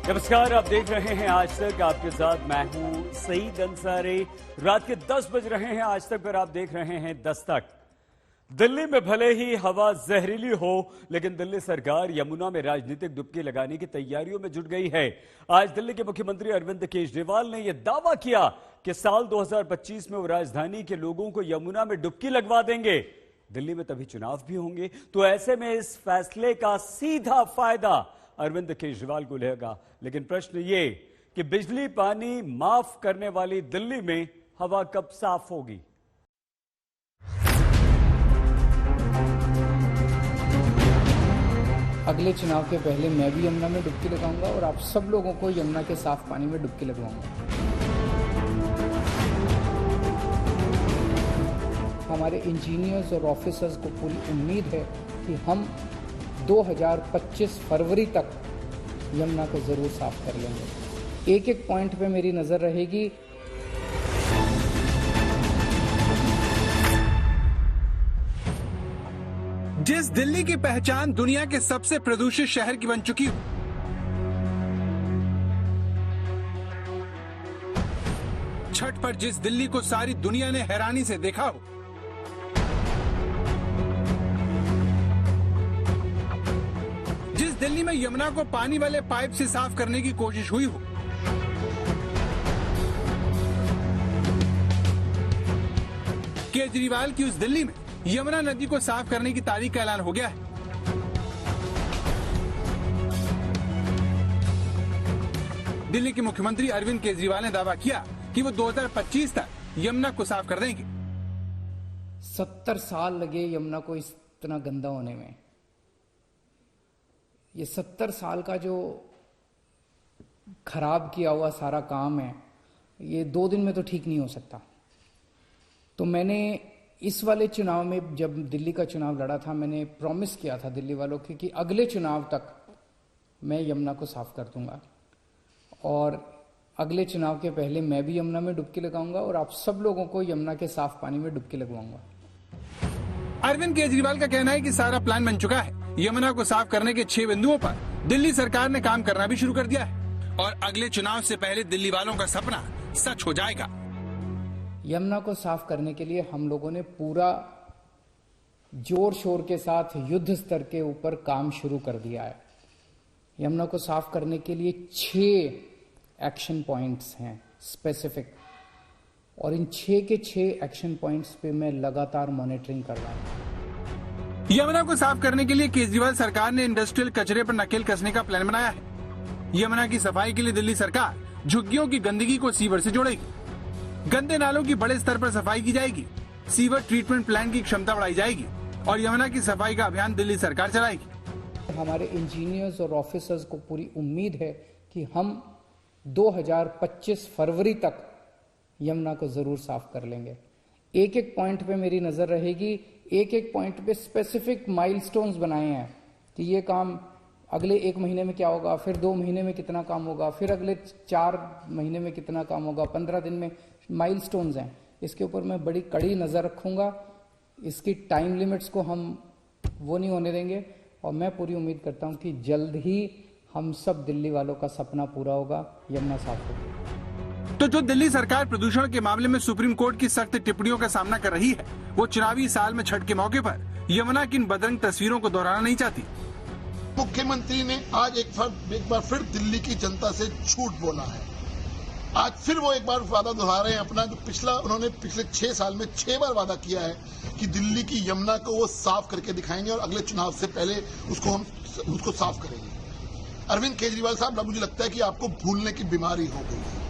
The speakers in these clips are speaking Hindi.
नमस्कार, आप देख रहे हैं आज तक। आपके साथ मैं हूं सईद अंसारी। रात के 10 बज रहे हैं आज तक पर आप देख रहे हैं दस्तक। दिल्ली में भले ही हवा जहरीली हो, लेकिन दिल्ली सरकार यमुना में राजनीतिक डुबकी लगाने की तैयारियों में जुट गई है। आज दिल्ली के मुख्यमंत्री अरविंद केजरीवाल ने यह दावा किया कि साल 2025 में वो राजधानी के लोगों को यमुना में डुबकी लगवा देंगे। दिल्ली में तभी चुनाव भी होंगे, तो ऐसे में इस फैसले का सीधा फायदा अरविंद केजरीवाल को लेगा। लेकिन प्रश्न ये कि बिजली पानी माफ करने वाली दिल्ली में हवा कब साफ होगी? अगले चुनाव के पहले मैं भी यमुना में डुबकी लगाऊंगा और आप सब लोगों को यमुना के साफ पानी में डुबकी लगवाऊंगा। हमारे इंजीनियर्स और ऑफिसर्स को पूरी उम्मीद है कि हम 2025 फरवरी तक यमुना को जरूर साफ कर लेंगे। एक एक पॉइंट पे मेरी नजर रहेगी। जिस दिल्ली की पहचान दुनिया के सबसे प्रदूषित शहर की बन चुकी हो, छठ पर जिस दिल्ली को सारी दुनिया ने हैरानी से देखा हो, जिस दिल्ली में यमुना को पानी वाले पाइप से साफ करने की कोशिश हुई हो, केजरीवाल की उस दिल्ली में यमुना नदी को साफ करने की तारीख का ऐलान हो गया है। दिल्ली के मुख्यमंत्री अरविंद केजरीवाल ने दावा किया कि वो 2025 तक यमुना को साफ कर देंगे। 70 साल लगे यमुना को इतना गंदा होने में। ये 70 साल का जो खराब किया हुआ सारा काम है, ये 2 दिन में तो ठीक नहीं हो सकता। तो मैंने इस वाले चुनाव में, जब दिल्ली का चुनाव लड़ा था, मैंने प्रॉमिस किया था दिल्ली वालों को कि अगले चुनाव तक मैं यमुना को साफ कर दूंगा और अगले चुनाव के पहले मैं भी यमुना में डुबकी लगाऊंगा और आप सब लोगों को यमुना के साफ पानी में डुबकी लगवाऊंगा। अरविंद केजरीवाल का कहना है कि सारा प्लान बन चुका है। यमुना को साफ करने के 6 बिंदुओं पर दिल्ली सरकार ने काम करना भी शुरू कर दिया है और अगले चुनाव से पहले दिल्ली वालों का सपना सच हो जाएगा। यमुना को साफ करने के लिए हम लोगों ने पूरा जोर शोर के साथ युद्ध स्तर के ऊपर काम शुरू कर दिया है। यमुना को साफ करने के लिए 6 एक्शन पॉइंट्स हैं स्पेसिफिक, और इन 6 के 6 एक्शन पॉइंट्स पे मैं लगातार मॉनिटरिंग कर रहा हूं। यमुना को साफ करने के लिए केजरीवाल सरकार ने इंडस्ट्रियल कचरे पर नकेल कसने का प्लान बनाया है। यमुना की सफाई के लिए दिल्ली सरकार झुग्गियों की गंदगी को सीवर से जोड़ेगी। गंदे नालों की बड़े स्तर पर सफाई की जाएगी। सीवर ट्रीटमेंट प्लांट की क्षमता बढ़ाई जाएगी और यमुना की सफाई का अभियान दिल्ली सरकार चलाएगी। हमारे इंजीनियर्स और ऑफिसर्स को पूरी उम्मीद है कि हम 2025 फरवरी तक यमुना को जरूर साफ कर लेंगे। एक एक पॉइंट पे मेरी नजर रहेगी। एक एक पॉइंट पे स्पेसिफिक माइलस्टोन्स बनाए हैं कि ये काम अगले 1 महीने में क्या होगा, फिर 2 महीने में कितना काम होगा, फिर अगले 4 महीने में कितना काम होगा, 15 दिन में। माइलस्टोन्स हैं, इसके ऊपर मैं बड़ी कड़ी नजर रखूंगा। इसकी टाइम लिमिट्स को हम वो नहीं होने देंगे और मैं पूरी उम्मीद करता हूं कि जल्द ही हम सब दिल्ली वालों का सपना पूरा होगा, यमुना साफ होगी। तो जो दिल्ली सरकार प्रदूषण के मामले में सुप्रीम कोर्ट की सख्त टिप्पणियों का सामना कर रही है, वो चुनावी साल में छठ के मौके पर यमुना की इन बदरंग तस्वीरों को दोहराना नहीं चाहती। मुख्यमंत्री ने आज एक बार फिर दिल्ली की जनता से झूठ बोला है। आज फिर वो एक बार वादा दोहरा रहे हैं अपना, जो उन्होंने पिछले 6 साल में 6 बार वादा किया है कि दिल्ली की यमुना को वो साफ करके दिखाएंगे और अगले चुनाव से पहले उसको साफ करेंगे। अरविंद केजरीवाल साहब, मुझे लगता है कि आपको भूलने की बीमारी हो गई है।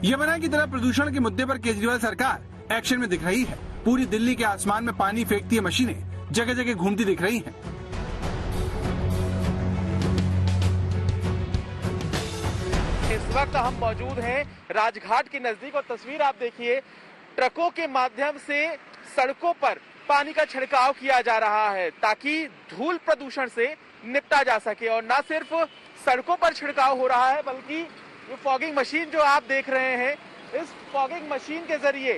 यमुना की तरह प्रदूषण के मुद्दे पर केजरीवाल सरकार एक्शन में दिख रही है। पूरी दिल्ली के आसमान में पानी फेंकती है मशीनें जगह जगह घूमती दिख रही हैं। इस वक्त हम मौजूद हैं राजघाट के नजदीक और तस्वीर आप देखिए, ट्रकों के माध्यम से सड़कों पर पानी का छिड़काव किया जा रहा है ताकि धूल प्रदूषण से निपटा जा सके। और न सिर्फ सड़कों पर छिड़काव हो रहा है, बल्कि ये फॉगिंग मशीन जो आप देख रहे हैं, इस फॉगिंग मशीन के जरिए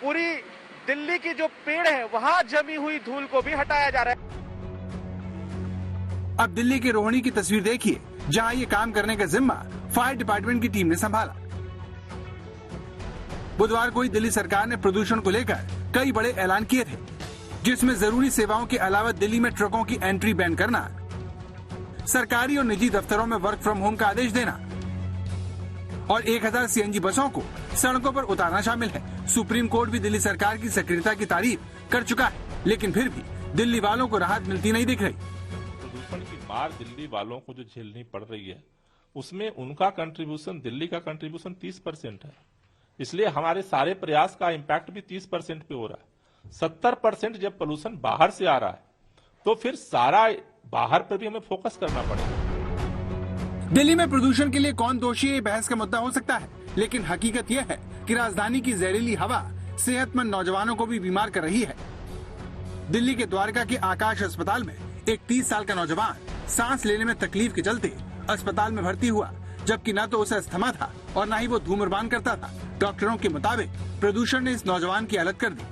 पूरी दिल्ली की जो पेड़ है वहां जमी हुई धूल को भी हटाया जा रहा है। अब दिल्ली के रोहिणी की तस्वीर देखिए, जहां ये काम करने का जिम्मा फायर डिपार्टमेंट की टीम ने संभाला। बुधवार को ही दिल्ली सरकार ने प्रदूषण को लेकर कई बड़े ऐलान किए थे, जिसमें जरूरी सेवाओं के अलावा दिल्ली में ट्रकों की एंट्री बैन करना, सरकारी और निजी दफ्तरों में वर्क फ्रॉम होम का आदेश देना और 1000 सीएनजी बसों को सड़कों पर उतारना शामिल है। सुप्रीम कोर्ट भी दिल्ली सरकार की सक्रियता की तारीफ कर चुका है, लेकिन फिर भी दिल्ली वालों को राहत मिलती नहीं दिख रही। प्रदूषण की मार दिल्ली वालों को जो झेलनी पड़ रही है, उसमें उनका कंट्रीब्यूशन, दिल्ली का कंट्रीब्यूशन 30% है। इसलिए हमारे सारे प्रयास का इम्पैक्ट भी 30% पे हो रहा है। 70% जब पोल्यूशन बाहर से आ रहा है, तो फिर सारा बाहर पर भी हमें फोकस करना पड़ेगा। दिल्ली में प्रदूषण के लिए कौन दोषी है, ये बहस का मुद्दा हो सकता है, लेकिन हकीकत यह है कि राजधानी की जहरीली हवा सेहतमंद नौजवानों को भी बीमार कर रही है। दिल्ली के द्वारका के आकाश अस्पताल में एक 30 साल का नौजवान सांस लेने में तकलीफ के चलते अस्पताल में भर्ती हुआ, जबकि न तो उसे अस्थमा था और न ही वो धूम्रपान करता था। डॉक्टरों के मुताबिक प्रदूषण ने इस नौजवान की हालत कर दी।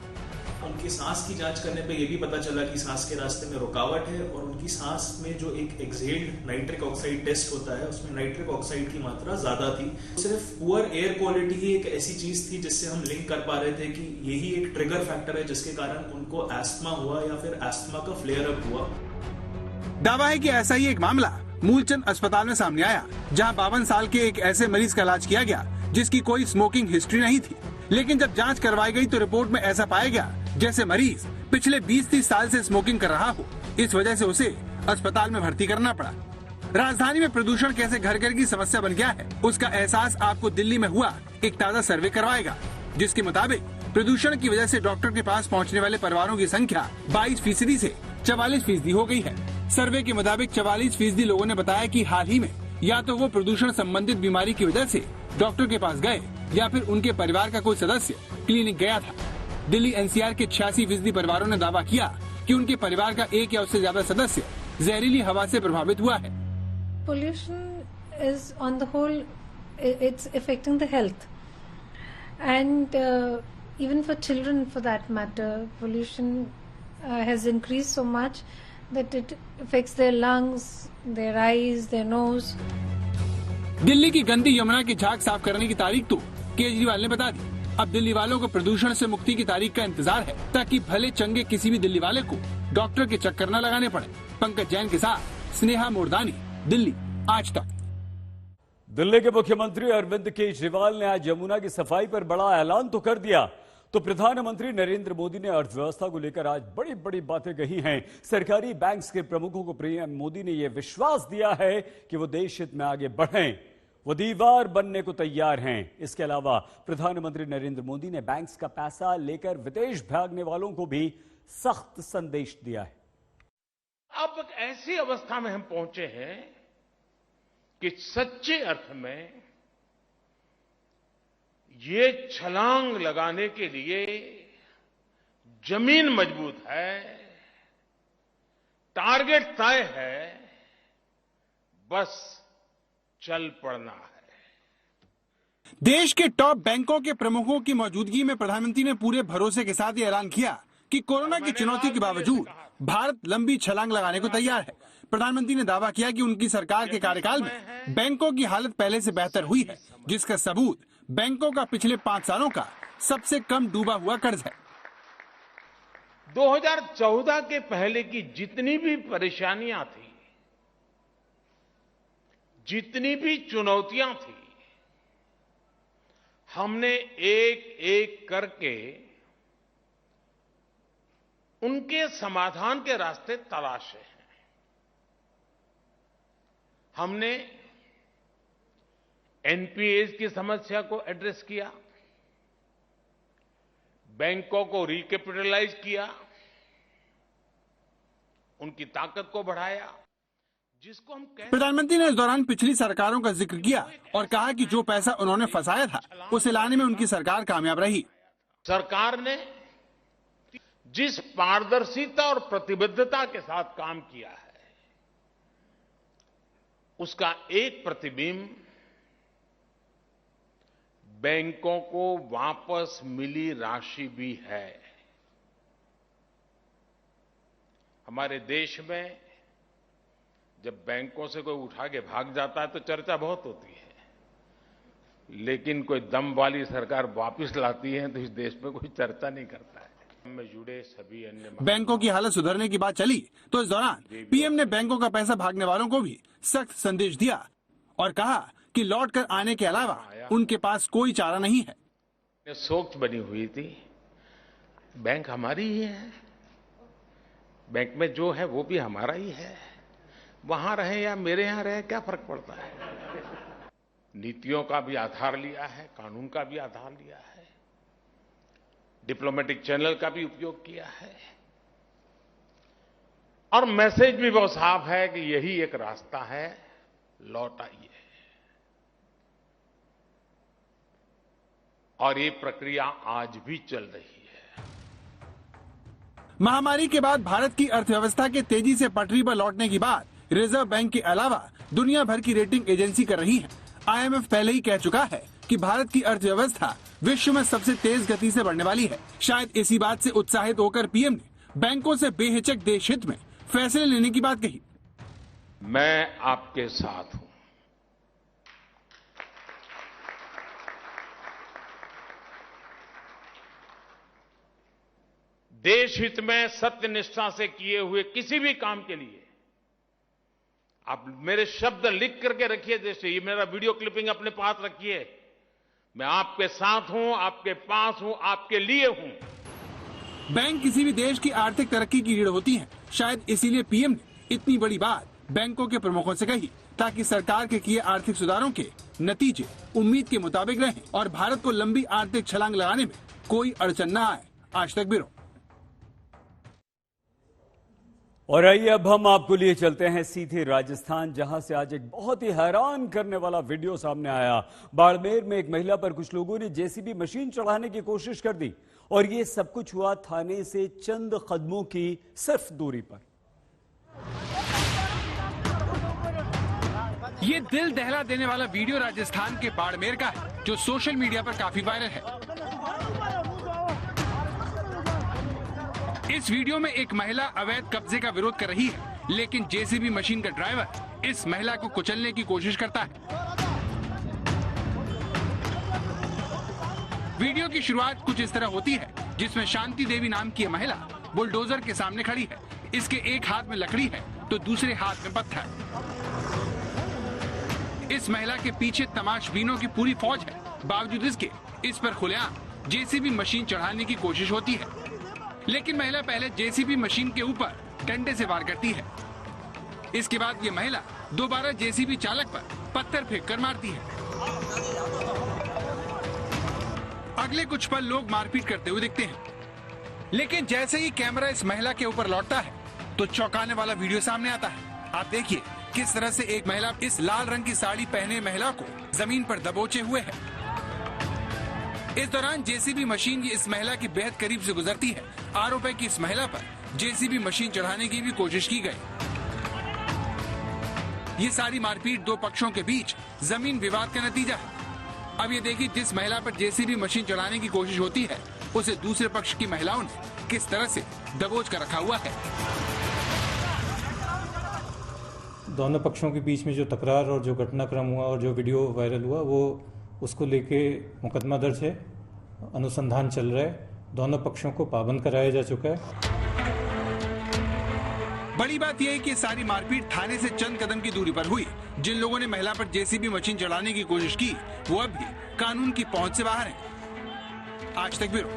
उनकी सांस की जांच करने पे ये भी पता चला कि सांस के रास्ते में रुकावट है और उनकी सांस में जो एक एक्सहेल्ड नाइट्रिक ऑक्साइड टेस्ट होता है, उसमें नाइट्रिक ऑक्साइड की मात्रा ज्यादा थी। सिर्फ पुअर एयर क्वालिटी ही एक ऐसी चीज थी जिससे हम लिंक कर पा रहे थे कि यही एक ट्रिगर फैक्टर है जिसके कारण उनको एस्थमा हुआ या फिर एस्थमा का फ्लेयर अप हुआ। दावा है कि ऐसा ही एक मामला मूलचंद अस्पताल में सामने आया, जहां 52 साल के एक ऐसे मरीज का इलाज किया गया जिसकी कोई स्मोकिंग हिस्ट्री नहीं थी, लेकिन जब जांच करवाई गई तो रिपोर्ट में ऐसा पाया गया जैसे मरीज पिछले 20-30 साल से स्मोकिंग कर रहा हो। इस वजह से उसे अस्पताल में भर्ती करना पड़ा। राजधानी में प्रदूषण कैसे घर घर की समस्या बन गया है, उसका एहसास आपको दिल्ली में हुआ एक ताज़ा सर्वे करवाएगा, जिसके मुताबिक प्रदूषण की वजह से डॉक्टर के पास पहुंचने वाले परिवारों की संख्या 22% से 44% हो गई है। सर्वे के मुताबिक 44% लोगों ने बताया कि हाल ही में या तो वो प्रदूषण संबंधित बीमारी की वजह से डॉक्टर के पास गए या फिर उनके परिवार का कोई सदस्य क्लिनिक गया था। दिल्ली एनसीआर के 86% परिवारों ने दावा किया कि उनके परिवार का एक या उससे ज्यादा सदस्य जहरीली हवा से प्रभावित हुआ है। Pollution is on the whole, it's affecting the health, and even for children, for that matter, pollution has increased so much that it affects their lungs, their eyes, their nose. Delhi की गंदी यमुना की झाग साफ करने की तारीख तो केजरीवाल ने बता दी। अब दिल्ली वालों को प्रदूषण से मुक्ति की तारीख का इंतजार है, ताकि भले चंगे किसी भी दिल्ली वाले को डॉक्टर के चक्कर न लगाने पड़े। पंकज जैन के साथ स्नेहा मोरदानी, दिल्ली आज तक। दिल्ली के मुख्यमंत्री अरविंद केजरीवाल ने आज यमुना की सफाई पर बड़ा ऐलान तो कर दिया, तो प्रधानमंत्री नरेंद्र मोदी ने अर्थव्यवस्था को लेकर आज बड़ी बड़ी बातें कही हैं। सरकारी बैंक्स के प्रमुखों को पीएम मोदी ने यह विश्वास दिया है कि वो देश हित में आगे बढ़ें, वो दीवार बनने को तैयार हैं। इसके अलावा प्रधानमंत्री नरेंद्र मोदी ने बैंक्स का पैसा लेकर विदेश भागने वालों को भी सख्त संदेश दिया है। अब एक ऐसी अवस्था में हम पहुंचे हैं कि सच्चे अर्थ में ये छलांग लगाने के लिए जमीन मजबूत है, टारगेट तय है, बस चल पड़ना है। देश के टॉप बैंकों के प्रमुखों की मौजूदगी में प्रधानमंत्री ने पूरे भरोसे के साथ ये ऐलान किया कि कोरोना की चुनौती के बावजूद भारत लंबी छलांग लगाने को तैयार है। प्रधानमंत्री ने दावा किया कि उनकी सरकार के कार्यकाल में बैंकों की हालत पहले से बेहतर हुई है, जिसका सबूत बैंकों का पिछले 5 सालों का सबसे कम डूबा हुआ कर्ज है। 2014 के पहले की जितनी भी परेशानियां थी, जितनी भी चुनौतियां थी, हमने एक एक करके उनके समाधान के रास्ते तलाशे हैं। हमने एनपीएस की समस्या को एड्रेस किया, बैंकों को रिकैपिटलाइज किया, उनकी ताकत को बढ़ाया, जिसको हम प्रधानमंत्री ने इस दौरान पिछली सरकारों का जिक्र किया और कहा कि जो पैसा उन्होंने फंसाया था उसे लाने में उनकी सरकार कामयाब रही। सरकार ने जिस पारदर्शिता और प्रतिबद्धता के साथ काम किया है, उसका एक प्रतिबिंब बैंकों को वापस मिली राशि भी है। हमारे देश में जब बैंकों से कोई उठा के भाग जाता है तो चर्चा बहुत होती है, लेकिन कोई दम वाली सरकार वापस लाती है तो इस देश में कोई चर्चा नहीं करता है। में जुड़े सभी अन्य बैंकों की हालत सुधरने की बात चली तो इस दौरान पीएम ने बैंकों का पैसा भागने वालों को भी सख्त संदेश दिया और कहा कि लौट कर आने के अलावा उनके पास कोई चारा नहीं है। सोच बनी हुई थी, बैंक हमारी ही है, बैंक में जो है वो भी हमारा ही है, वहां रहे या मेरे यहां रहे क्या फर्क पड़ता है। नीतियों का भी आधार लिया है, कानून का भी आधार लिया है, डिप्लोमेटिक चैनल का भी उपयोग किया है और मैसेज भी बहुत साफ है कि यही एक रास्ता है, लौट आइए। और ये प्रक्रिया आज भी चल रही है। महामारी के बाद भारत की अर्थव्यवस्था के तेजी से पटरी पर लौटने की बात रिजर्व बैंक के अलावा दुनिया भर की रेटिंग एजेंसी कर रही है। IMF पहले ही कह चुका है कि भारत की अर्थव्यवस्था विश्व में सबसे तेज गति से बढ़ने वाली है। शायद इसी बात से उत्साहित होकर पीएम ने बैंकों से बेहिचक देश हित में फैसले लेने की बात कही। मैं आपके साथ हूं। देश हित में सत्य निष्ठा से किए हुए किसी भी काम के लिए आप मेरे शब्द लिख करके रखिए, जैसे ये मेरा वीडियो क्लिपिंग अपने पास रखिए। मैं आपके साथ हूं, आपके पास हूं, आपके लिए हूं। बैंक किसी भी देश की आर्थिक तरक्की की रीढ़ होती है। शायद इसीलिए पीएम ने इतनी बड़ी बात बैंकों के प्रमुखों से कही ताकि सरकार के किए आर्थिक सुधारों के नतीजे उम्मीद के मुताबिक रहें और भारत को लंबी आर्थिक छलांग लगाने में कोई अड़चन न आए। आज तक ब्यूरो। और आइए अब हम आपको लिए चलते हैं सीधे राजस्थान, जहां से आज एक बहुत ही हैरान करने वाला वीडियो सामने आया। बाड़मेर में एक महिला पर कुछ लोगों ने जेसीबी मशीन चढ़ाने की कोशिश कर दी और ये सब कुछ हुआ थाने से चंद कदमों की सिर्फ दूरी पर। ये दिल दहला देने वाला वीडियो राजस्थान के बाड़मेर का है, जो सोशल मीडिया पर काफी वायरल है। इस वीडियो में एक महिला अवैध कब्जे का विरोध कर रही है, लेकिन जेसीबी मशीन का ड्राइवर इस महिला को कुचलने की कोशिश करता है। वीडियो की शुरुआत कुछ इस तरह होती है, जिसमें शांति देवी नाम की महिला बुलडोजर के सामने खड़ी है। इसके एक हाथ में लकड़ी है तो दूसरे हाथ में पत्थर। इस महिला के पीछे तमाशबीनों की पूरी फौज है। बावजूद इसके इस पर खुलेआम जेसीबी मशीन चढ़ाने की कोशिश होती है, लेकिन महिला पहले जेसीबी मशीन के ऊपर डंडे से वार करती है। इसके बाद ये महिला दोबारा जेसीबी चालक पर पत्थर फेंक कर मारती है। अगले कुछ पल लोग मारपीट करते हुए दिखते हैं, लेकिन जैसे ही कैमरा इस महिला के ऊपर लौटता है तो चौंकाने वाला वीडियो सामने आता है। आप देखिए किस तरह से एक महिला इस लाल रंग की साड़ी पहने महिला को जमीन पर दबोचे हुए है। इस दौरान जेसीबी मशीन इस महिला की बेहद करीब से गुजरती है। आरोप है कि इस महिला पर जेसीबी मशीन चढ़ाने की भी कोशिश की गई। ये सारी मारपीट दो पक्षों के बीच जमीन विवाद का नतीजा है। अब ये देखिए, जिस महिला पर जेसीबी मशीन चढ़ाने की कोशिश होती है उसे दूसरे पक्ष की महिलाओं ने किस तरह से दबोच कर रखा हुआ है। दोनों पक्षों के बीच में जो तकरार और जो घटनाक्रम हुआ और जो वीडियो वायरल हुआ, वो उसको लेके मुकदमा दर्ज है, अनुसंधान चल रहा है। दोनों पक्षों को पाबंद कराया जा चुका है। बड़ी बात यह है कि सारी मारपीट थाने से चंद कदम की दूरी पर हुई। जिन लोगों ने महिला पर जेसीबी मशीन चढ़ाने की कोशिश की वो अब भी कानून की पहुंच से बाहर हैं। आज तक ब्यूरो।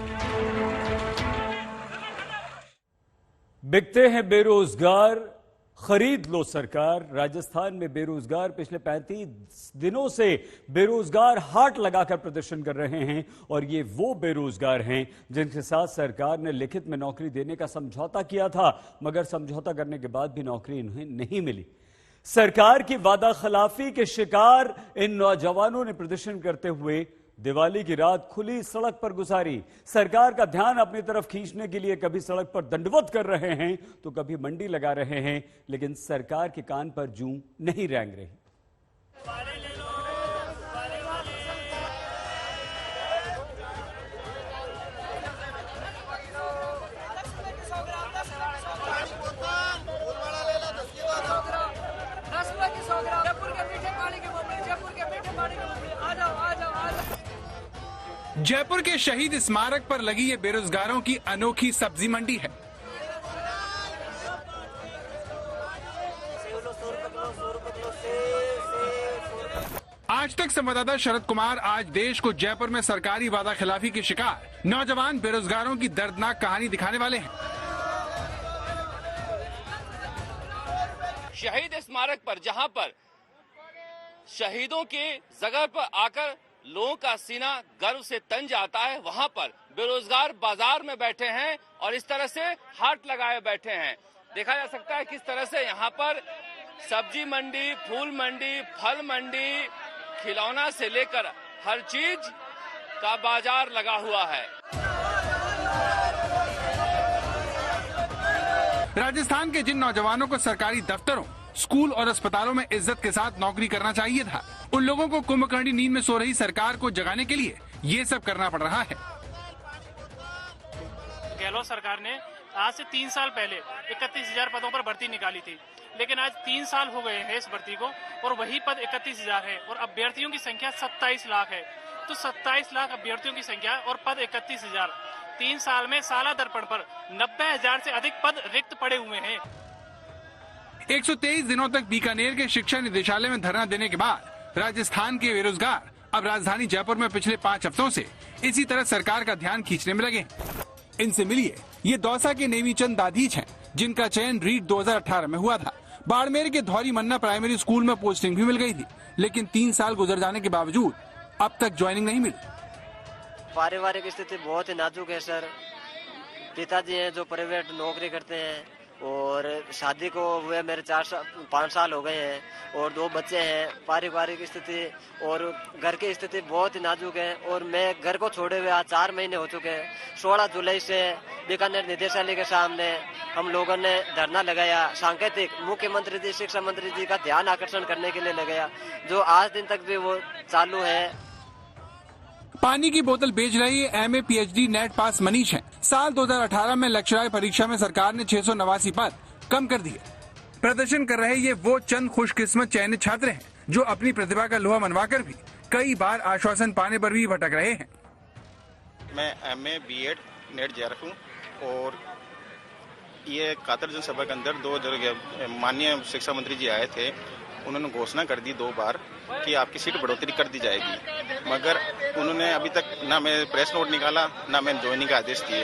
बिकते हैं बेरोजगार, खरीद लो सरकार। राजस्थान में बेरोजगार पिछले 35 दिनों से बेरोजगार हाट लगाकर प्रदर्शन कर रहे हैं और ये वो बेरोजगार हैं जिनके साथ सरकार ने लिखित में नौकरी देने का समझौता किया था, मगर समझौता करने के बाद भी नौकरी इन्हें नहीं मिली। सरकार की वादा खिलाफी के शिकार इन नौजवानों ने प्रदर्शन करते हुए दिवाली की रात खुली सड़क पर गुजारी। सरकार का ध्यान अपनी तरफ खींचने के लिए कभी सड़क पर दंडवत कर रहे हैं तो कभी मंडी लगा रहे हैं, लेकिन सरकार के कान पर जूं नहीं रेंग रही। जयपुर के शहीद स्मारक पर लगी ये बेरोजगारों की अनोखी सब्जी मंडी है। आज तक संवाददाता शरद कुमार आज देश को जयपुर में सरकारी वादा खिलाफी के शिकार नौजवान बेरोजगारों की दर्दनाक कहानी दिखाने वाले हैं। शहीद स्मारक पर, जहां पर शहीदों के जगह पर आकर लोगों का सीना गर्व से तन जाता है, वहां पर बेरोजगार बाजार में बैठे हैं और इस तरह से हाट लगाए बैठे हैं। देखा जा सकता है किस तरह से यहाँ पर सब्जी मंडी, फूल मंडी, फल मंडी, खिलौना से लेकर हर चीज का बाजार लगा हुआ है। राजस्थान के जिन नौजवानों को सरकारी दफ्तरों, स्कूल और अस्पतालों में इज्जत के साथ नौकरी करना चाहिए था, उन लोगों को कुंभकर्णी नींद में सो रही सरकार को जगाने के लिए ये सब करना पड़ रहा है। गहलोत सरकार ने आज से 3 साल पहले 31,000 पदों पर भर्ती निकाली थी, लेकिन आज 3 साल हो गए हैं इस भर्ती को और वही पद 31,000 है और अभ्यर्थियों की संख्या 27 लाख है। तो 27 लाख अभ्यर्थियों की संख्या और पद 31,000, 3 साल में साला दर्पण पर 90,000 से अधिक पद रिक्त पड़े हुए हैं। 123 दिनों तक बीकानेर के शिक्षा निदेशालय में धरना देने के बाद राजस्थान के बेरोजगार अब राजधानी जयपुर में पिछले 5 हफ्तों से इसी तरह सरकार का ध्यान खींचने में लगे। इनसे मिलिए, ये दौसा के नेमीचंद दाधीच हैं, जिनका चयन रीट 2018 में हुआ था। बाड़मेर के धौरी मन्ना प्राइमरी स्कूल में पोस्टिंग भी मिल गई थी, लेकिन 3 साल गुजर जाने के बावजूद अब तक ज्वाइनिंग नहीं मिली। पारिवारिक स्थिति बहुत ही नाजुक है सर। पिताजी हैं जो प्राइवेट नौकरी करते हैं और शादी को हुए मेरे 5 साल हो गए हैं और 2 बच्चे हैं। पारिवारिक स्थिति और घर की स्थिति बहुत ही नाजुक है और मैं घर को छोड़े हुए आज 4 महीने हो चुके हैं। 16 जुलाई से बीकानेर निदेशालय के सामने हम लोगों ने धरना लगाया। सांकेतिक मुख्यमंत्री जी, शिक्षा मंत्री जी का ध्यान आकर्षण करने के लिए लगाया, जो आज दिन तक भी वो चालू है। पानी की बोतल बेच रही एमए पीएचडी नेट पास मनीष हैं। साल 2018 में लक्ष्य परीक्षा में सरकार ने 689 पद कम कर दिए। प्रदर्शन कर रहे ये वो चंद खुशकिस्मत चयनित छात्र हैं जो अपनी प्रतिभा का लोहा मनवाकर भी कई बार आश्वासन पाने पर भी भटक रहे हैं। मैं एमए बीएड नेट जेआरएफ हूँ और ये कातर जनसभा के अंदर 2 जगह माननीय शिक्षा मंत्री जी आए थे। उन्होंने घोषणा कर दी 2 बार कि आपकी सीट बढ़ोतरी कर दी जाएगी, मगर उन्होंने अभी तक ना मैं प्रेस नोट निकाला ना मैंने ज्वाइनिंग का आदेश दिए।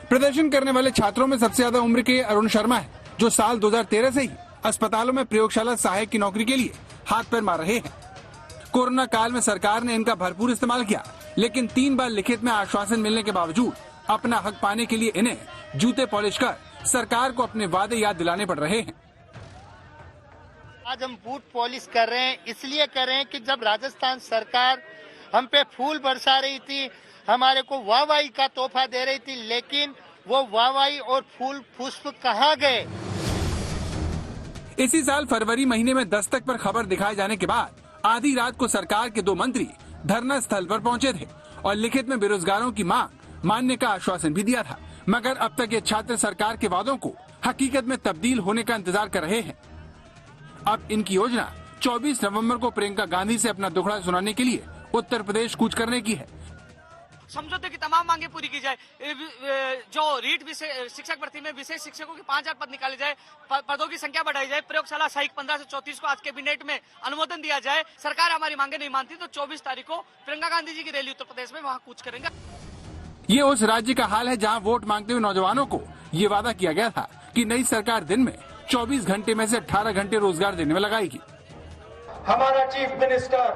प्रदर्शन करने वाले छात्रों में सबसे ज्यादा उम्र के अरुण शर्मा है, जो साल 2013 से ही अस्पतालों में प्रयोगशाला सहायक की नौकरी के लिए हाथ पैर मार रहे हैं। कोरोना काल में सरकार ने इनका भरपूर इस्तेमाल किया, लेकिन 3 बार लिखित में आश्वासन मिलने के बावजूद अपना हक पाने के लिए इन्हें जूते पॉलिश कर सरकार को अपने वादे याद दिलाने पड़ रहे हैं। आज हम बूट पॉलिश कर रहे हैं, इसलिए कर रहे हैं कि जब राजस्थान सरकार हम पे फूल बरसा रही थी, हमारे को वाहवाही का तोहफा दे रही थी, लेकिन वो वाहवाही और फूल पुष्प कहाँ गए। इसी साल फरवरी महीने में दस्तक पर खबर दिखाए जाने के बाद आधी रात को सरकार के 2 मंत्री धरना स्थल पर पहुंचे थे और लिखित में बेरोजगारों की मांग मानने का आश्वासन भी दिया था, मगर अब तक ये छात्र सरकार के वादों को हकीकत में तब्दील होने का इंतजार कर रहे हैं। अब इनकी योजना 24 नवंबर को प्रियंका गांधी से अपना दुखड़ा सुनाने के लिए उत्तर प्रदेश कूच करने की है। समझौते की तमाम मांगे पूरी की जाए, जो रीट शिक्षक भर्ती में विशेष शिक्षकों के 5,000 पद निकाले जाए, पदों की संख्या बढ़ाई जाए, प्रयोगशाला सहायक 15 से 34 को आज कैबिनेट में अनुमोदन दिया जाए। सरकार हमारी मांगे नहीं मानती तो 24 तारीख को प्रियंका गांधी जी की रैली उत्तर प्रदेश में वहाँ कूच करेंगे। ये उस राज्य का हाल है जहाँ वोट मांगते हुए नौजवानों को ये वादा किया गया था कि नई सरकार दिन में 24 घंटे में से 18 घंटे रोजगार देने में लगाएगी। हमारा चीफ मिनिस्टर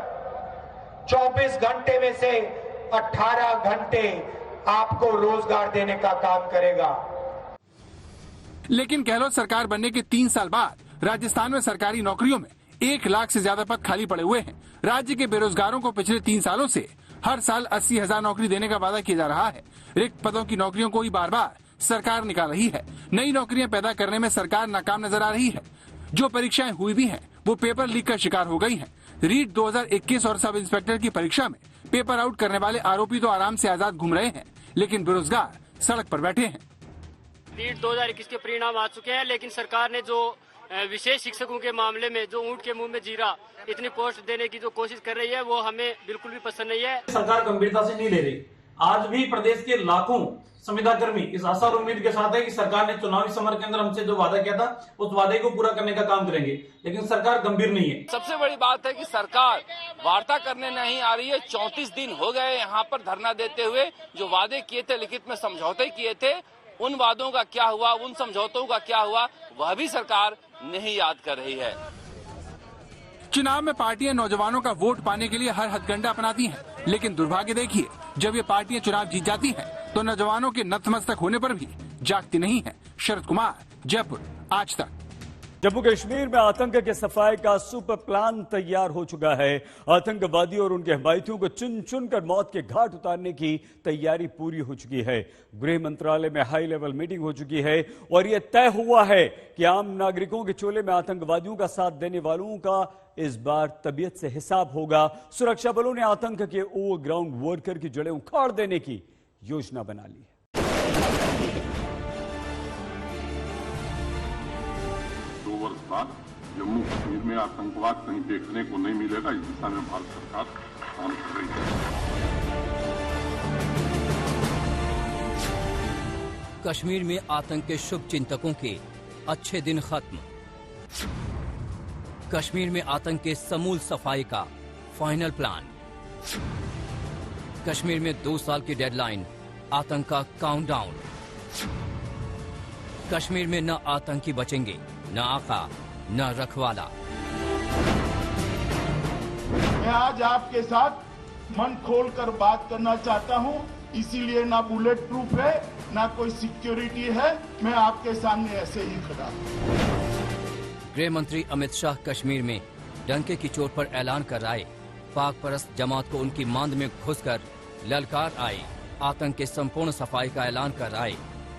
24 घंटे में से 18 घंटे आपको रोजगार देने का काम करेगा। लेकिन गहलोत सरकार बनने के 3 साल बाद राजस्थान में सरकारी नौकरियों में 1 लाख से ज्यादा पद खाली पड़े हुए हैं। राज्य के बेरोजगारों को पिछले 3 सालों से हर साल 80,000 नौकरी देने का वादा किया जा रहा है। रिक्त पदों की नौकरियों को ही बार बार सरकार निकाल रही है। नई नौकरियां पैदा करने में सरकार नाकाम नजर आ रही है। जो परीक्षाएं हुई भी हैं, वो पेपर लीक का शिकार हो गई हैं। रीट 2021 और सब इंस्पेक्टर की परीक्षा में पेपर आउट करने वाले आरोपी तो आराम से आजाद घूम रहे हैं, लेकिन बेरोजगार सड़क पर बैठे हैं। रीट 2021 के परिणाम आ चुके हैं, लेकिन सरकार ने जो विशेष शिक्षकों के मामले में जो ऊंट के मुंह में जीरा इतनी पोस्ट देने की जो कोशिश कर रही है वो हमें बिल्कुल भी पसंद नहीं है। सरकार गंभीरता से नहीं ले रही। आज भी प्रदेश के लाखों संविदा कर्मी इस आशा और उम्मीद के साथ है कि सरकार ने चुनावी समर के अंदर हमसे जो वादा किया था उस वादे को पूरा करने का काम करेंगे, लेकिन सरकार गंभीर नहीं है। सबसे बड़ी बात है कि सरकार वार्ता करने नहीं आ रही है। 34 दिन हो गए यहाँ पर धरना देते हुए। जो वादे किए थे, लिखित में समझौते किए थे, उन वादों का क्या हुआ, उन समझौतों का क्या हुआ, वह भी सरकार नहीं याद कर रही है। चुनाव में पार्टियां नौजवानों का वोट पाने के लिए हर हथकंडा अपनाती हैं, लेकिन दुर्भाग्य देखिए, जब ये पार्टियां चुनाव जीत जाती हैं तो नौजवानों के नतमस्तक होने पर भी जागती नहीं है। शरद कुमार, जयपुर, आज तक। जम्मू कश्मीर में आतंक के सफाई का सुपर प्लान तैयार हो चुका है। आतंकवादियों और उनके हमायतियों को चुन चुनकर मौत के घाट उतारने की तैयारी पूरी हो चुकी है। गृह मंत्रालय में हाई लेवल मीटिंग हो चुकी है और यह तय हुआ है कि आम नागरिकों के चोले में आतंकवादियों का साथ देने वालों का इस बार तबीयत से हिसाब होगा। सुरक्षा बलों ने आतंक के ओवरग्राउंड वर्कर की जड़ें उखाड़ देने की योजना बना ली है। 2 वर्ष बाद जम्मू कश्मीर में आतंकवाद कहीं देखने को नहीं मिलेगा। इस दिशा में भारत सरकार काम कर रही है। कश्मीर में आतंक के शुभ चिंतकों के अच्छे दिन खत्म। कश्मीर में आतंक के समूल सफाई का फाइनल प्लान। कश्मीर में 2 साल की डेडलाइन, आतंक का काउंटडाउन। कश्मीर में न आतंकी बचेंगे, न आका, न रखवाला। मैं आज आपके साथ मन खोलकर बात करना चाहता हूं, इसीलिए ना बुलेट प्रूफ है, ना कोई सिक्योरिटी है। मैं आपके सामने ऐसे ही खड़ा हूं। गृह मंत्री अमित शाह कश्मीर में डंके की चोट पर ऐलान कर आए। पाक परस्त जमात को उनकी मांद में घुसकर ललकार आए। आतंक के संपूर्ण सफाई का ऐलान कर आए।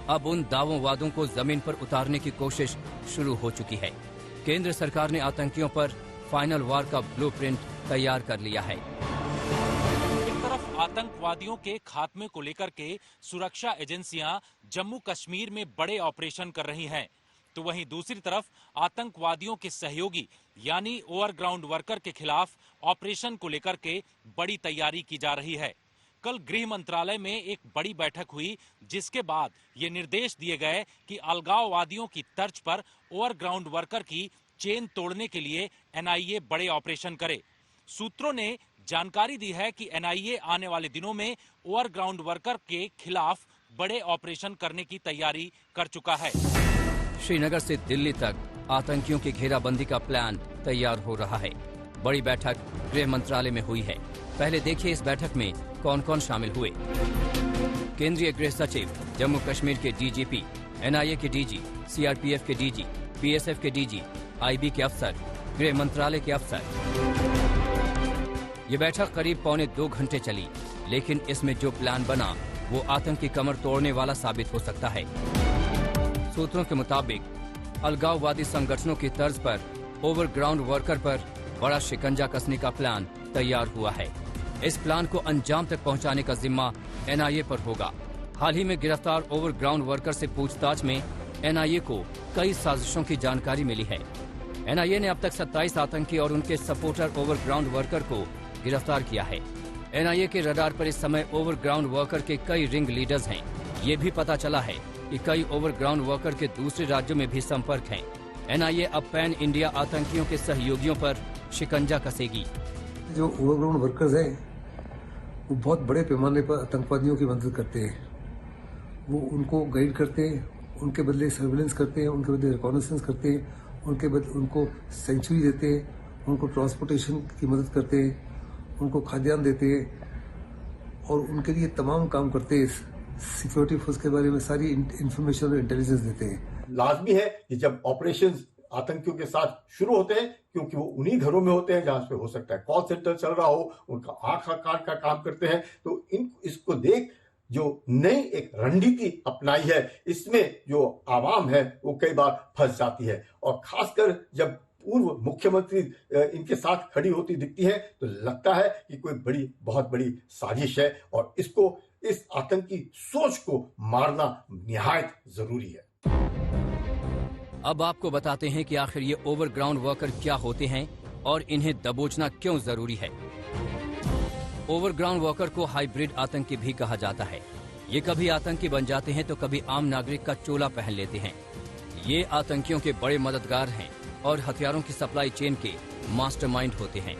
अब उन दावों वादों को जमीन पर उतारने की कोशिश शुरू हो चुकी है। केंद्र सरकार ने आतंकियों पर फाइनल वार का ब्लूप्रिंट तैयार कर लिया है। एक तरफ आतंकवादियों के खात्मे को लेकर के सुरक्षा एजेंसियां जम्मू कश्मीर में बड़े ऑपरेशन कर रही हैं, तो वहीं दूसरी तरफ आतंकवादियों के सहयोगी यानी ओवरग्राउंड वर्कर के खिलाफ ऑपरेशन को लेकर के बड़ी तैयारी की जा रही है। कल गृह मंत्रालय में एक बड़ी बैठक हुई, जिसके बाद ये निर्देश दिए गए कि अलगाववादियों की तर्ज पर ओवरग्राउंड वर्कर की चेन तोड़ने के लिए एनआईए बड़े ऑपरेशन करे। सूत्रों ने जानकारी दी है कि एनआईए आने वाले दिनों में ओवरग्राउंड वर्कर के खिलाफ बड़े ऑपरेशन करने की तैयारी कर चुका है। श्रीनगर से दिल्ली तक आतंकियों की घेराबंदी का प्लान तैयार हो रहा है। बड़ी बैठक गृह मंत्रालय में हुई है। पहले देखिए इस बैठक में कौन कौन शामिल हुए। केंद्रीय गृह सचिव, जम्मू कश्मीर के डीजीपी, एनआईए के डीजी, सीआरपीएफ के डीजी, पीएसएफ के डीजी, आईबी के अफसर, गृह मंत्रालय के अफसर। ये बैठक करीब 1.25 घंटे चली, लेकिन इसमें जो प्लान बना वो आतंक की कमर तोड़ने वाला साबित हो सकता है। सूत्रों के मुताबिक अलगाववादी संगठनों की तर्ज पर ओवरग्राउंड वर्कर पर बड़ा शिकंजा कसने का प्लान तैयार हुआ है। इस प्लान को अंजाम तक पहुंचाने का जिम्मा एनआईए पर होगा। हाल ही में गिरफ्तार ओवरग्राउंड वर्कर से पूछताछ में एनआईए को कई साजिशों की जानकारी मिली है। एनआईए ने अब तक 27 आतंकी और उनके सपोर्टर ओवरग्राउंड वर्कर को गिरफ्तार किया है। एनआईए के रडार पर इस समय ओवरग्राउंड वर्कर के कई रिंग लीडर्स हैं। ये भी पता चला है कि कई ओवरग्राउंड वर्कर के दूसरे राज्यों में भी संपर्क हैं। एनआईए अब पैन इंडिया आतंकियों के सहयोगियों पर शिकंजा कसेगी। जो ओवरग्राउंड वर्कर्स हैं वो बहुत बड़े पैमाने पर आतंकवादियों की मदद करते हैं। वो उनको गाइड करते हैं, उनके बदले सर्विलेंस करते हैं, उनके बदले रिकॉनेसेंस करते हैं, उनके बदले उनको सेंचुरी देते हैं, उनको ट्रांसपोर्टेशन की मदद करते हैं, उनको खाद्यान्न देते हैं और उनके लिए तमाम काम करते हैं। सिक्योरिटी फोर्स के बारे में सारी इंफॉर्मेशन और इंटेलिजेंस देते हैं। लाजमी है कि जब ऑपरेशंस आतंकियों के साथ शुरू होते हैं, क्योंकि वो उन्हीं घरों में होते हैं जहां पे हो सकता है कॉल सेंटर चल रहा हो, उनका आंख काट का काम करते हैं, तो इसको देख जो नई एक रणनीति अपनाई है, इसमें जो आवाम है वो कई बार फंस जाती है। और खासकर जब पूर्व मुख्यमंत्री इनके साथ खड़ी होती दिखती है तो लगता है कि कोई बहुत बड़ी साजिश है और इस आतंकी सोच को मारना निहायत जरूरी है। अब आपको बताते हैं कि आखिर ये ओवरग्राउंड वर्कर क्या होते हैं और इन्हें दबोचना क्यों जरूरी है। ओवरग्राउंड वर्कर को हाइब्रिड आतंकी भी कहा जाता है। ये कभी आतंकी बन जाते हैं तो कभी आम नागरिक का चोला पहन लेते हैं। ये आतंकियों के बड़े मददगार हैं और हथियारों की सप्लाई चेन के मास्टरमाइंड होते हैं।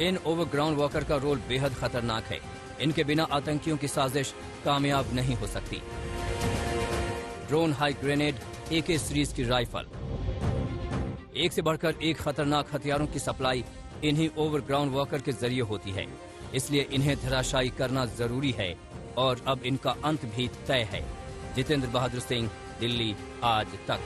इन ओवरग्राउंड वर्कर का रोल बेहद खतरनाक है। इनके बिना आतंकियों की साजिश कामयाब नहीं हो सकती। Drone, high grenade, AK series की राइफल, एक से बढ़कर एक खतरनाक हथियारों की सप्लाई इन्हीं ओवरग्राउंड वर्कर के जरिए होती है। इसलिए इन्हें धराशायी करना जरूरी है और अब इनका अंत भी तय है। जितेंद्र बहादुर सिंह, दिल्ली आज तक।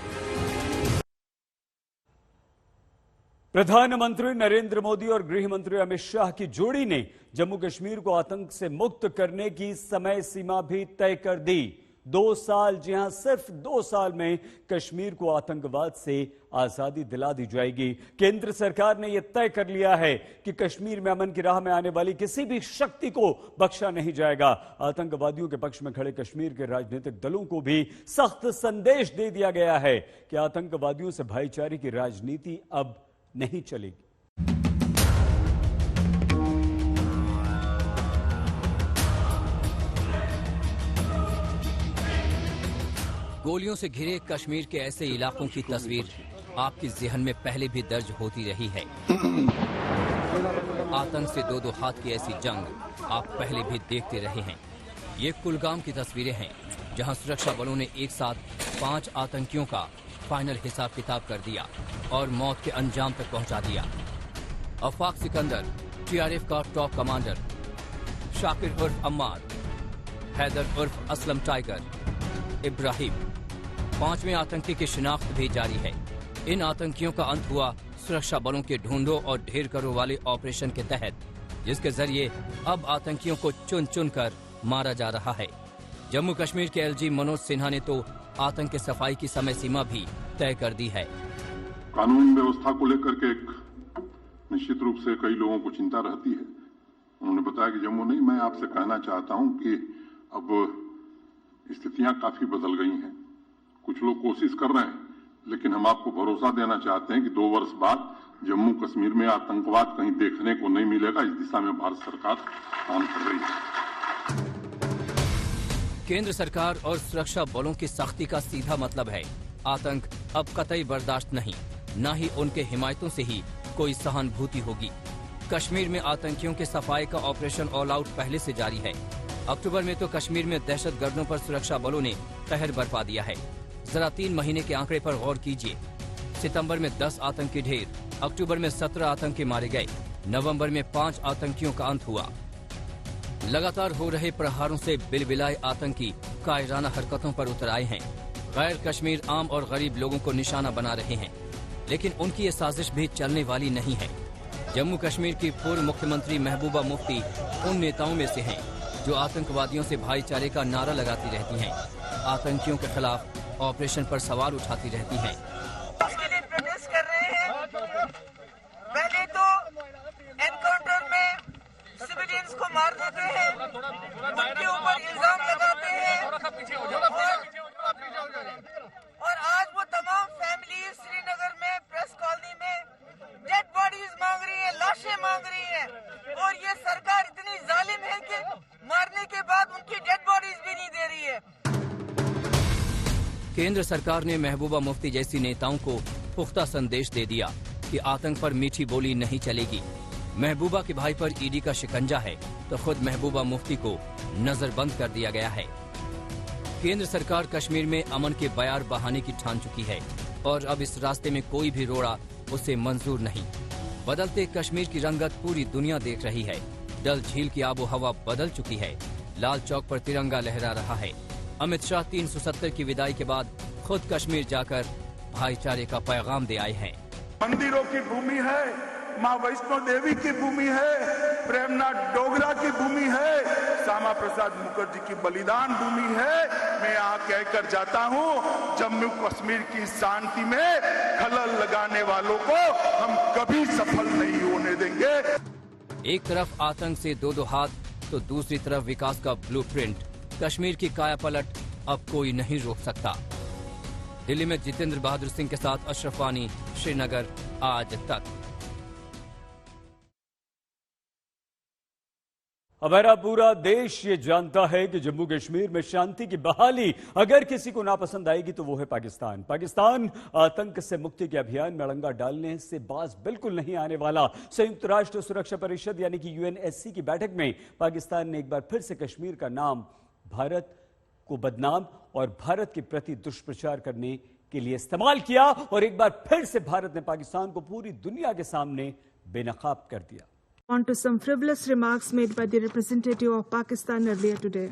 प्रधानमंत्री नरेंद्र मोदी और गृह मंत्री अमित शाह की जोड़ी ने जम्मू कश्मीर को आतंक से मुक्त करने की समय सीमा भी तय कर दी। 2 साल, जी हां, सिर्फ 2 साल में कश्मीर को आतंकवाद से आजादी दिला दी जाएगी। केंद्र सरकार ने यह तय कर लिया है कि कश्मीर में अमन की राह में आने वाली किसी भी शक्ति को बख्शा नहीं जाएगा। आतंकवादियों के पक्ष में खड़े कश्मीर के राजनीतिक दलों को भी सख्त संदेश दे दिया गया है कि आतंकवादियों से भाईचारे की राजनीति अब नहीं चलेगी। गोलियों से घिरे कश्मीर के ऐसे इलाकों की तस्वीर आपके ज़हन में पहले भी दर्ज होती रही है। आतंक से 2-2 हाथ की ऐसी जंग आप पहले भी देखते रहे हैं। ये कुलगाम की तस्वीरें हैं, जहां सुरक्षा बलों ने एक साथ 5 आतंकियों का फाइनल हिसाब किताब कर दिया और मौत के अंजाम तक पहुंचा दिया। अफाक सिकंदर, TRF का टॉप कमांडर, शाकिर उर्फ अम्मार, हैदर उर्फ असलम टाइगर, इब्राहिम, 5वें आतंकी की शिनाख्त भी जारी है। इन आतंकियों का अंत हुआ सुरक्षा बलों के ढूंढो और ढेर करो वाले ऑपरेशन के तहत, जिसके जरिए अब आतंकियों को चुन चुन कर मारा जा रहा है। जम्मू कश्मीर के LG मनोज सिन्हा ने तो आतंक के सफाई की समय सीमा भी तय कर दी है। कानून व्यवस्था को लेकर के एक निश्चित रूप से कई लोगों को चिंता रहती है। उन्होंने बताया कि जम्मू नहीं, मैं आपसे कहना चाहता हूं कि अब स्थितियां काफी बदल गई हैं। कुछ लोग कोशिश कर रहे हैं, लेकिन हम आपको भरोसा देना चाहते हैं कि 2 वर्ष बाद जम्मू कश्मीर में आतंकवाद कहीं देखने को नहीं मिलेगा। इस दिशा में भारत सरकार काम कर रही है। केंद्र सरकार और सुरक्षा बलों की सख्ती का सीधा मतलब है आतंक अब कतई बर्दाश्त नहीं, न ही उनके हिमायतों से ही कोई सहानुभूति होगी। कश्मीर में आतंकियों के सफाई का ऑपरेशन ऑल आउट पहले से जारी है। अक्टूबर में तो कश्मीर में दहशतगर्दों पर सुरक्षा बलों ने कहर बरपा दिया है। जरा 3 महीने के आंकड़े पर गौर कीजिए। सितंबर में 10 आतंकी ढेर, अक्टूबर में 17 आतंकी मारे गए, नवंबर में 5 आतंकियों का अंत हुआ। लगातार हो रहे प्रहारों से बिलबिलाए आतंकी कायराना हरकतों पर उतर आए हैं। गैर कश्मीर आम और गरीब लोगों को निशाना बना रहे हैं, लेकिन उनकी ये साजिश भी चलने वाली नहीं है। जम्मू कश्मीर की पूर्व मुख्यमंत्री महबूबा मुफ्ती उन नेताओं में से हैं जो आतंकवादियों से भाईचारे का नारा लगाती रहती हैं, आतंकियों के खिलाफ ऑपरेशन पर सवाल उठाती रहती हैं। उसके लिए प्रोटेस्ट कर रहे हैं। पहले तो एनकाउंटर में सिविलियंस को मार देते हैं, उनके ऊपर इल्जाम लगाते हैं और आज वो तमाम फैमिली श्रीनगर में प्रेस कॉलोनी में डेड बॉडीज मांग रही है, लाशें मांग रही है। और ये सरकार इतनी जालिम है कि मारने के बाद उनकी डेड बॉडीज भी नहीं दे रही है। केंद्र सरकार ने महबूबा मुफ्ती जैसी नेताओं को पुख्ता संदेश दे दिया कि आतंक पर मीठी बोली नहीं चलेगी। महबूबा के भाई पर ईडी का शिकंजा है तो खुद महबूबा मुफ्ती को नजरबंद कर दिया गया है। केंद्र सरकार कश्मीर में अमन के बयार बहाने की ठान चुकी है और अब इस रास्ते में कोई भी रोड़ा उसे मंजूर नहीं। बदलते कश्मीर की रंगत पूरी दुनिया देख रही है। डल झील की आबो हवा बदल चुकी है। लाल चौक पर तिरंगा लहरा रहा है। अमित शाह 370 की विदाई के बाद खुद कश्मीर जाकर भाईचारे का पैगाम दे आए हैं। मंदिरों की भूमि है, माँ वैष्णो देवी की भूमि है, प्रेमनाथ डोगरा की भूमि है, श्यामा प्रसाद मुखर्जी की बलिदान भूमि है। मैं यहाँ कहकर जाता हूँ, जम्मू कश्मीर की शांति में खलल लगाने वालों को हम कभी सफल नहीं होने देंगे। एक तरफ आतंक से 2-2 हाथ तो दूसरी तरफ विकास का ब्लूप्रिंट। कश्मीर की कायापलट अब कोई नहीं रोक सकता। दिल्ली में जितेंद्र बहादुर सिंह के साथ अशरफ वानी, श्रीनगर, आज तक। हमारा पूरा देश ये जानता है कि जम्मू कश्मीर में शांति की बहाली अगर किसी को नापसंद आएगी तो वो है पाकिस्तान। पाकिस्तान आतंक से मुक्ति के अभियान में अड़ंगा डालने से बाज बिल्कुल नहीं आने वाला। संयुक्त राष्ट्र सुरक्षा परिषद यानी कि यूएनएससी की बैठक में पाकिस्तान ने एक बार फिर से कश्मीर का नाम भारत को बदनाम और भारत के प्रति दुष्प्रचार करने के लिए इस्तेमाल किया और एक बार फिर से भारत ने पाकिस्तान को पूरी दुनिया के सामने बेनकाब कर दिया। On to some frivolous remarks made by the representative of Pakistan earlier today.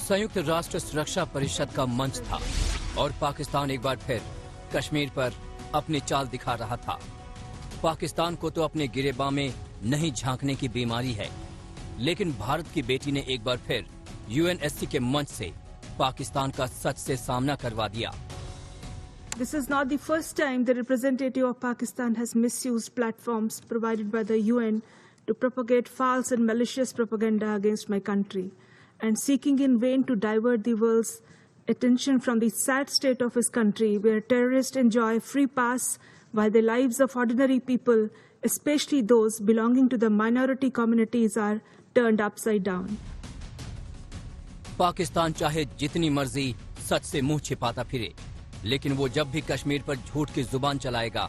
संयुक्त राष्ट्र सुरक्षा परिषद का मंच था और पाकिस्तान एक बार फिर कश्मीर पर अपनी चाल दिखा रहा था। पाकिस्तान को तो अपने गिरेबां में नहीं झांकने की बीमारी है, लेकिन भारत की बेटी ने एक बार फिर यूएनएससी के मंच से पाकिस्तान का सच से सामना करवा दिया। This is not the first time the representative of Pakistan has misused platforms provided by the UN to propagate false and malicious propaganda against my country, and seeking in vain to divert the world's attention from the sad state of his country, where terrorists enjoy free pass while the lives of ordinary people, especially those belonging to the minority communities, are turned upside down. Pakistan चाहे जितनी मर्जी सच से मुंह छिपाता फिरे, लेकिन वो जब भी कश्मीर पर झूठ की जुबान चलाएगा,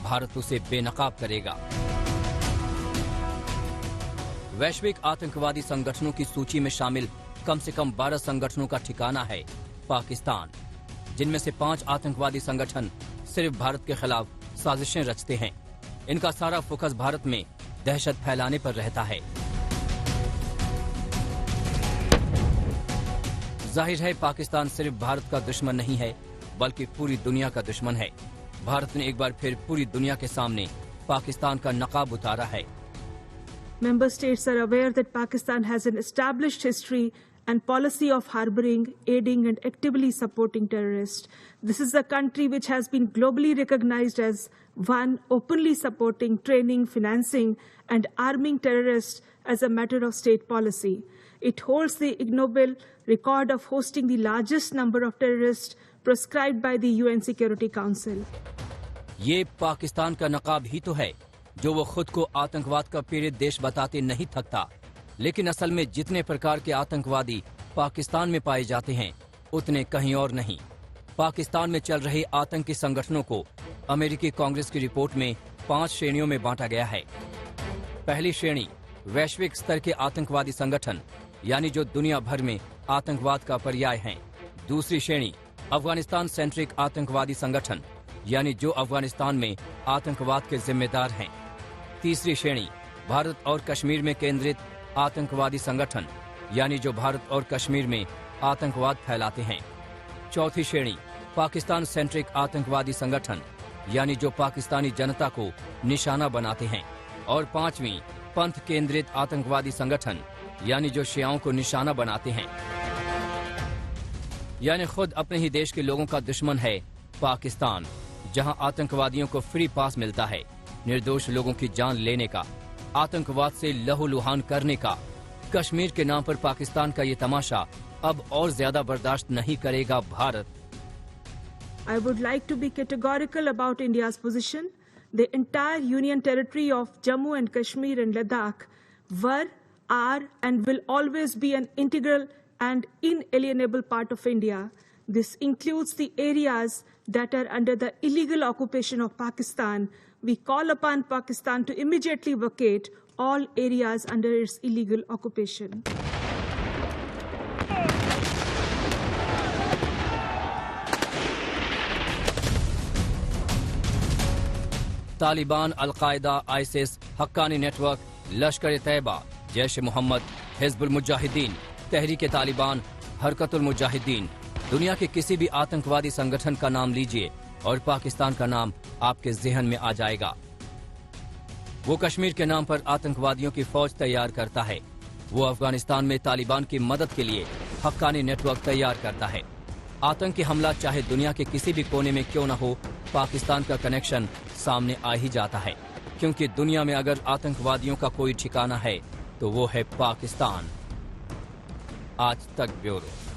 भारत उसे बेनकाब करेगा। वैश्विक आतंकवादी संगठनों की सूची में शामिल कम से कम 12 संगठनों का ठिकाना है पाकिस्तान, जिनमें से 5 आतंकवादी संगठन सिर्फ भारत के खिलाफ साजिशें रचते हैं। इनका सारा फोकस भारत में दहशत फैलाने पर रहता है। जाहिर है पाकिस्तान सिर्फ भारत का दुश्मन नहीं है, बल्कि पूरी दुनिया का दुश्मन है। भारत ने एक बार फिर पूरी दुनिया के सामने पाकिस्तान का नकाब उतारा है। Member states are aware that Pakistan has an established history and policy of harboring, aiding and actively supporting terrorists. This is a country which has been globally recognized as one openly supporting, training, financing and arming terrorists as a matter of state policy. It holds the ignoble record of hosting the largest number of terrorists prescribed by the UN Security Council. ये पाकिस्तान का नकाब ही तो है जो वो खुद को आतंकवाद का पीड़ित देश बताते नहीं थकता, लेकिन असल में जितने प्रकार के आतंकवादी पाकिस्तान में पाए जाते हैं उतने कहीं और नहीं। पाकिस्तान में चल रहे आतंकी संगठनों को अमेरिकी कांग्रेस की रिपोर्ट में 5 श्रेणियों में बांटा गया है। पहली श्रेणी वैश्विक स्तर के आतंकवादी संगठन, यानी जो दुनिया भर में आतंकवाद का पर्याय हैं। दूसरी श्रेणी अफगानिस्तान सेंट्रिक आतंकवादी संगठन, यानी जो अफगानिस्तान में आतंकवाद के जिम्मेदार हैं। तीसरी श्रेणी भारत और कश्मीर में केंद्रित आतंकवादी संगठन, यानी जो भारत और कश्मीर में आतंकवाद फैलाते हैं। चौथी श्रेणी पाकिस्तान सेंट्रिक आतंकवादी संगठन, यानी जो पाकिस्तानी जनता को निशाना बनाते हैं। और पांचवी पंथ केंद्रित आतंकवादी संगठन, यानी जो शियाओं को निशाना बनाते हैं। यानी खुद अपने ही देश के लोगों का दुश्मन है पाकिस्तान, जहां आतंकवादियों को फ्री पास मिलता है निर्दोष लोगों की जान लेने का, आतंकवाद से लहूलुहान करने का। कश्मीर के नाम पर पाकिस्तान का ये तमाशा अब और ज्यादा बर्दाश्त नहीं करेगा Bharat. I would like to be categorical about India's position. The entire Union territory of Jammu and Kashmir and Ladakh were, are and will always be an integral and inalienable part of India. This includes the areas that are under the illegal occupation of Pakistan. We call upon Pakistan to immediately vacate all areas under its illegal occupation. Taliban, al Qaeda, ISIS, Haqqani network, Lashkar Taiba, Jaish Mohammad, Hizbul Mujahideen, तहरीक तालिबान, हरकतुल मुजाहिदीन, दुनिया के किसी भी आतंकवादी संगठन का नाम लीजिए और पाकिस्तान का नाम आपके ज़हन में आ जाएगा। वो कश्मीर के नाम पर आतंकवादियों की फौज तैयार करता है। वो अफगानिस्तान में तालिबान की मदद के लिए हक्कानी नेटवर्क तैयार करता है। आतंकी हमला चाहे दुनिया के किसी भी कोने में क्यों न हो, पाकिस्तान का कनेक्शन सामने आ ही जाता है। क्योंकि दुनिया में अगर आतंकवादियों का कोई ठिकाना है तो वो है पाकिस्तान। आज तक ब्यूरो।